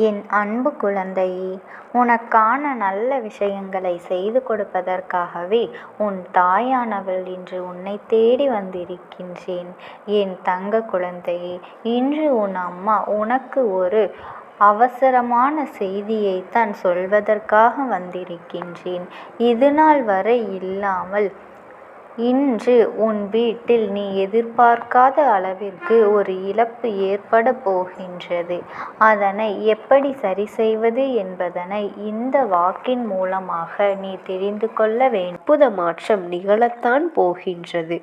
என் அன்பு குழந்தையே, உனக்கான நல்ல விஷயங்களை செய்து கொடுப்பதற்காகவே உன் தாயானவள் இன்று உன்னை தேடி வந்திருக்கின்றேன். என் தங்க குழந்தையே, இன்று உன் அம்மா உனக்கு ஒரு அவசரமான செய்தியைத்தான் சொல்வதற்காக வந்திருக்கின்றேன். இதுநாள் வரை இல்லாமல் இன்று உன் வீட்டில் நீ எதிர்பார்க்காத அளவிற்கு ஒரு இழப்பு ஏற்பட போகின்றது. அதனை எப்படி சரி செய்வது என்பதனை இந்த வாக்கின் மூலமாக நீ தெரிந்து கொள்ள வேண்டும். அற்புத மாற்றம் நிகழத்தான் போகின்றது.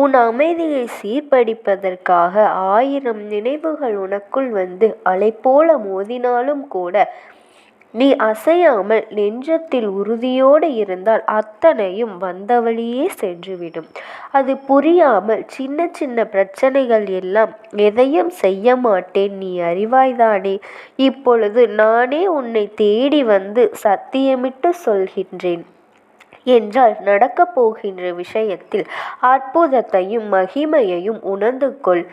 உன் அமைதியை சீர்படிப்பதற்காக 1000 நினைவுகள் உனக்குள் வந்து அலை போல மோதினாலும் கூட நீ அசையாமல் நெஞ்சத்தில் உறுதியோடு இருந்தால் அத்தனையும் வந்த வழியே சென்றுவிடும். அது புரியாமல் சின்ன சின்ன பிரச்சனைகள் எல்லாம் எதையும் செய்ய மாட்டேன் நீ அறிவாய்தானே. இப்பொழுது நானே உன்னை தேடி வந்து சத்தியமிட்டு சொல்கின்றேன் என்றால் நடக்கப் போகின்ற விஷயத்தில் அற்புதத்தையும் மகிமையையும் உணர்ந்து கொள்.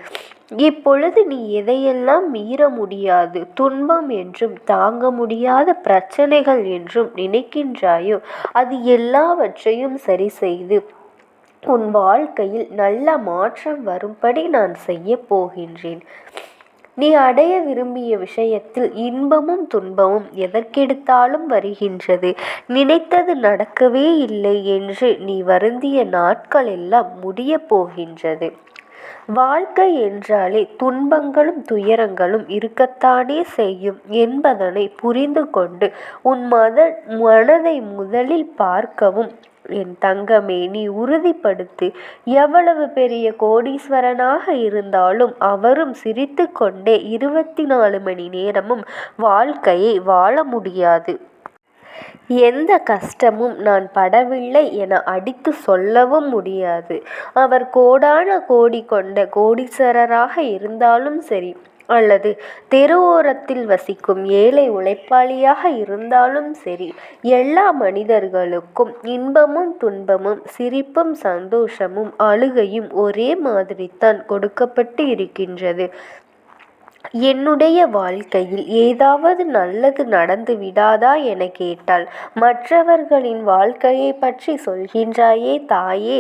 இப்பொழுது நீ எதையெல்லாம் மீற முடியாது, துன்பம் என்றும் தாங்க முடியாத பிரச்சனைகள் என்றும் நினைக்கின்றாயோ அது எல்லாவற்றையும் சரி செய்து உன் வாழ்க்கையில் நல்ல மாற்றம் வரும்படி நான் செய்ய போகின்றேன். நீ அடைய விரும்பிய விஷயத்தில் இன்பமும் துன்பமும் எதற்கெடுத்தாலும் வருகின்றது. நினைத்தது நடக்கவே இல்லை என்று நீ வருந்திய நாட்கள் எல்லாம் முடிய போகின்றது. வாழ்க்கை என்றாலே துன்பங்களும் துயரங்களும் இருக்கத்தானே செய்யும் என்பதனை புரிந்து கொண்டு உன் மனதை முதலில் பார்க்கவும் என் தங்கமே நீ உறுதிப்படுத்து. எவ்வளவு பெரிய கோடீஸ்வரனாக இருந்தாலும் அவரும் சிரித்து கொண்டே 24 மணி நேரமும் வாழ்க்கையை வாழ முடியாது. எந்த கஷ்டமும் நான் படவில்லை என அடித்து சொல்லவும் முடியாது. அவர் கோடான கோடி கொண்ட கோடீஸ்வரராக இருந்தாலும் சரி, அல்லது தெருவோரத்தில் வசிக்கும் ஏழை உழைப்பாளியாக இருந்தாலும் சரி, எல்லா மனிதர்களுக்கும் இன்பமும் துன்பமும் சிரிப்பும் சந்தோஷமும் அழுகையும் ஒரே மாதிரித்தான் கொடுக்கப்பட்டு இருக்கின்றது. என்னுடைய வாழ்க்கையில் ஏதாவது நல்லது நடந்து விடாதா என கேட்டால் மற்றவர்களின் வாழ்க்கையை பற்றி சொல்கின்றாயே தாயே,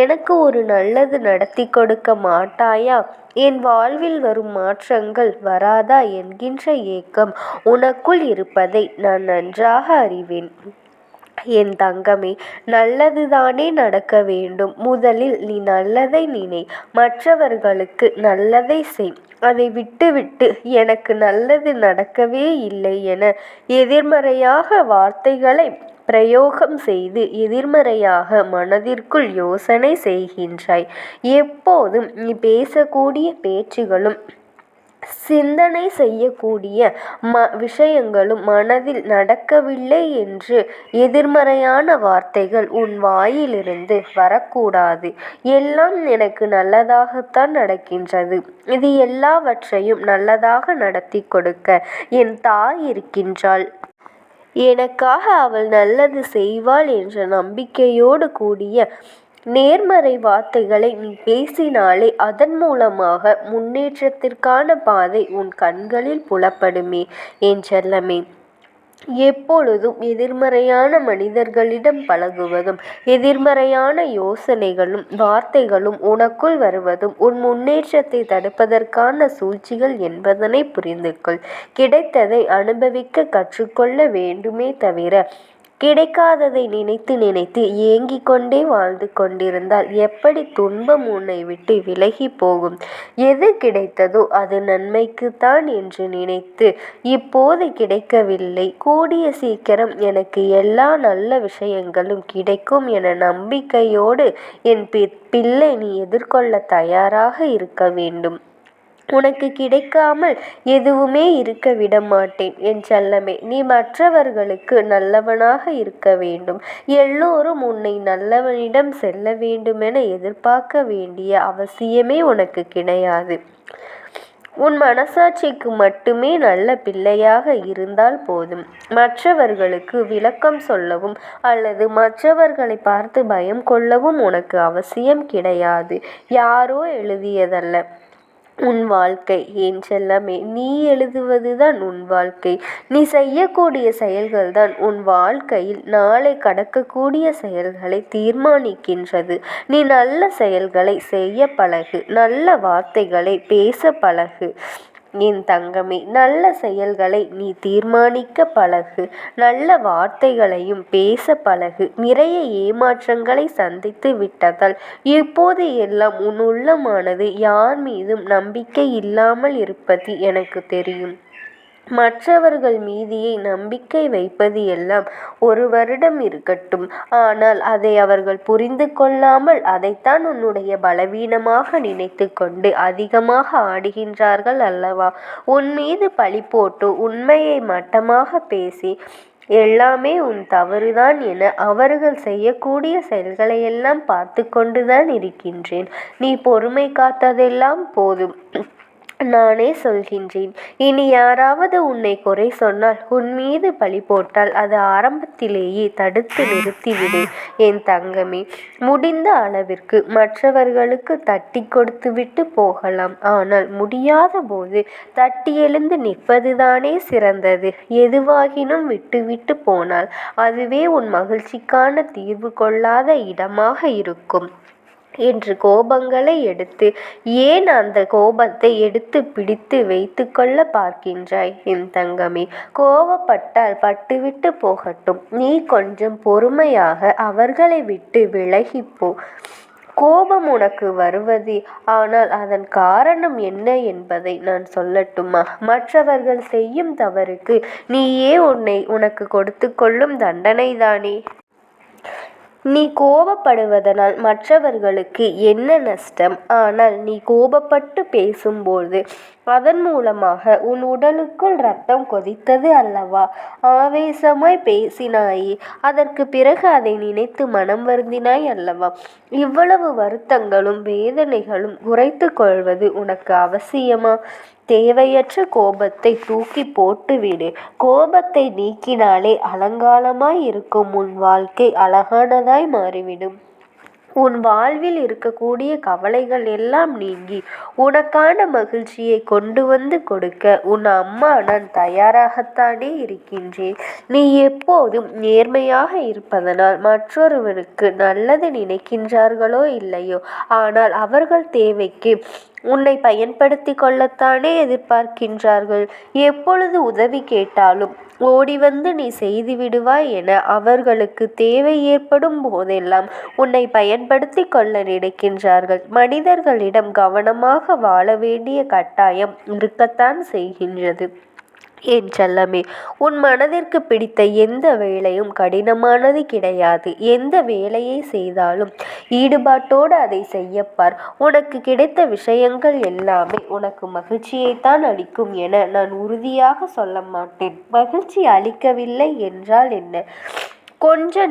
எனக்கு ஒரு நல்லது நடத்தி கொடுக்க மாட்டாயா? என் வாழ்வில் வரும் மாற்றங்கள் வராதா என்கின்ற ஏக்கம் உனக்குள் இருப்பதை நான் நன்றாக அறிவேன். என் தங்கமே, நல்லதுதானே நடக்க வேண்டும். முதலில் நீ நல்லதை நினை, மற்றவர்களுக்கு நல்லதை செய். அதை விட்டுவிட்டு எனக்கு நல்லது நடக்கவே இல்லை என எதிர்மறையாக வார்த்தைகளை பிரயோகம் செய்து எதிர்மறையாக மனதிற்குள் யோசனை செய்கின்றாய். எப்போதும் நீ பேசக்கூடிய பேச்சுகளும் சிந்தனை செய்யக்கூடிய விஷயங்களும் மனதில் நடக்கவில்லை என்று எதிர்மறையான வார்த்தைகள் உன் வாயிலிருந்து வரக்கூடாது. எல்லாம் எனக்கு நல்லதாகத்தான் நடக்கின்றது. இது எல்லாவற்றையும் நல்லதாக நடத்தி கொடுக்க என் தாய் இருக்கின்றாள். எனக்காக அவள் நல்லது செய்வாள் என்ற நம்பிக்கையோடு கூடிய நேர்மறை வார்த்தைகளை நீ பேசினாலே அதன் மூலமாக முன்னேற்றத்திற்கான பாதை உன் கண்களில் புலப்படுமே. என் செல்லமே, எப்பொழுதும் எதிர்மறையான மனிதர்களிடம் பழகுவதும் எதிர்மறையான யோசனைகளும் வார்த்தைகளும் உனக்குள் வருவதும் உன் முன்னேற்றத்தை தடுப்பதற்கான சூழ்ச்சிகள் என்பதனை புரிந்து கொள். கிடைத்ததை அனுபவிக்க கற்றுக்கொள்ள வேண்டுமே தவிர கிடைக்காததை நினைத்து நினைத்து ஏங்கிக் கொண்டே வாழ்ந்து கொண்டிருந்தால் எப்படி துன்பம் உன்னை விட்டு விலகி போகும்? எது கிடைத்ததோ அது நன்மைக்குத்தான் என்று நினைத்து இப்போது கிடைக்கவில்லை, கூடிய சீக்கிரம் எனக்கு எல்லா நல்ல விஷயங்களும் கிடைக்கும் என நம்பிக்கையோடு என் பிள்ளை நீ எதிர்கொள்ள தயாராக இருக்க வேண்டும். உனக்கு கிடைக்காமல் எதுவுமே இருக்க விட மாட்டேன் என் செல்லமே. நீ மற்றவர்களுக்கு நல்லவனாக இருக்க வேண்டும். எல்லோரும் உன்னை நல்லவனிடம் செல்ல வேண்டுமென எதிர்பார்க்க வேண்டிய அவசியமே உனக்கு கிடையாது. உன் மனசாட்சிக்கு மட்டுமே நல்ல பிள்ளையாக இருந்தால் போதும். மற்றவர்களுக்கு விளக்கம் சொல்லவும் அல்லது மற்றவர்களை பார்த்து பயம் கொள்ளவும் உனக்கு அவசியம் கிடையாது. யாரோ எழுதியதல்ல, உன் வாழ்க்கை. என் செல்லமே, நீ எழுதுவதுதான் உன் வாழ்க்கை. நீ செய்யக்கூடிய செயல்கள்தான் உன் வாழ்க்கையில் நாளை கடக்கக்கூடிய செயல்களை தீர்மானிக்கின்றது. நீ நல்ல செயல்களை செய்ய பழகு, நல்ல வார்த்தைகளை பேச பழகு. என் தங்கமே, நல்ல செயல்களை நீ தீர்மானிக்க பழகு, நல்ல வார்த்தைகளையும் பேச பழகு. நிறைய ஏமாற்றங்களை சந்தித்து விட்டதால் இப்போது எல்லாம் உன் உள்ளமானது யார் மீதும் நம்பிக்கை இல்லாமல் இருப்பது எனக்கு தெரியும். மற்றவர்கள் மீதியை நம்பிக்கை வைப்பது எல்லாம் 1 வருடம் இருக்கட்டும். ஆனால் அதை அவர்கள் புரிந்து கொள்ளாமல் அதைத்தான் உன்னுடைய பலவீனமாக நினைத்து கொண்டு அதிகமாக ஆடுகின்றார்கள் அல்லவா? உன் மீது பழி போட்டு உண்மையை மட்டமாக பேசி எல்லாமே உன் தவறுதான் என அவர்கள் செய்யக்கூடிய செயல்களையெல்லாம் பார்த்து கொண்டுதான் இருக்கின்றேன். நீ பொறுமை காத்ததெல்லாம் போதும். நானே சொல்கின்றேன். இனி யாராவது உன்னை குறை சொன்னால், உன் மீது பழி போட்டால் அது ஆரம்பத்திலேயே தடுத்து நிறுத்திவிடு. என் தங்கமே, முடிந்த அளவிற்கு மற்றவர்களுக்கு தட்டி கொடுத்துவிட்டு போகலாம். ஆனால் முடியாத போது தட்டி எழுந்து நிற்பதுதானே சிறந்தது. எதுவாகினும் விட்டுவிட்டு போனால் அதுவே உன் மகிழ்ச்சிக்கான தீர்வு கொள்ளாத இடமாக இருக்கும் என்று கோபங்களை எடுத்து ஏன் அந்த கோபத்தை எடுத்து பிடித்து வைத்து கொள்ள பார்க்கின்றாய்? என் தங்கமே, கோபப்பட்டால் பட்டுவிட்டு போகட்டும். நீ கொஞ்சம் பொறுமையாக அவர்களை விட்டு விலகிப்போ. கோபம் உனக்கு வருவது, ஆனால் அதன் காரணம் என்ன என்பதை நான் சொல்லட்டுமா? மற்றவர்கள் செய்யும் தவறுக்கு நீயே உனக்கு கொடுத்து கொள்ளும் தண்டனைதானே. நீ கோபப்படுவதனால் மற்றவர்களுக்கு என்ன நஷ்டம்? ஆனால் நீ கோபப்பட்டு பேசும்போது அதன் மூலமாக உன் உடலுக்குள் இரத்தம் கொதித்தது அல்லவா? ஆவேசமாய் பேசினாயே, அதற்கு பிறகு அதை நினைத்து மனம் வருந்தினாய் அல்லவா? இவ்வளவு வருத்தங்களும் வேதனைகளும் குறைத்து கொள்வது உனக்கு அவசியமா? தேவையற்ற கோபத்தை தூக்கி போட்டுவிடு. கோபத்தை நீக்கினாலே அலங்காரமாய் இருக்கும் உன் வாழ்க்கை அழகானதாய் மாறிவிடும். உன் வாழ்வில் இருக்கக்கூடிய கவலைகள் எல்லாம் நீங்கி உனக்கான மகிழ்ச்சியை கொண்டு வந்து கொடுக்க உன் அம்மா நான் தயாராகத்தானே இருக்கின்றேன். நீ எப்போதும் நேர்மையாக இருப்பதனால் மற்றொருவருக்கு நல்லது நினைக்கின்றார்களோ இல்லையோ, ஆனால் அவர்கள் தேவைக்கு உன்னை பயன்படுத்தி கொள்ளத்தானே எதிர்பார்க்கின்றார்கள். எப்பொழுது உதவி கேட்டாலும் ஓடி வந்து நீ செய்து விடுவாய் என அவர்களுக்கு தேவை ஏற்படும் போதெல்லாம் உன்னை பயன்படுத்தி கொள்ள நினைக்கின்றார்கள். மனிதர்களிடம் கவனமாக வாழ வேண்டிய கட்டாயம் இருக்கத்தான் செய்கின்றது. என் செல்லமே, உன் மனதிற்கு பிடித்த எந்த வேலையும் கடினமானது கிடையாது. எந்த வேலையை செய்தாலும் ஈடுபாட்டோடு அதை செய்யப்பார். உனக்கு கிடைத்த விஷயங்கள் எல்லாமே உனக்கு மகிழ்ச்சியைத்தான் அளிக்கும் என நான் உறுதியாக சொல்ல மாட்டேன். மகிழ்ச்சி அளிக்கவில்லை என்றால் என்ன? கொஞ்ச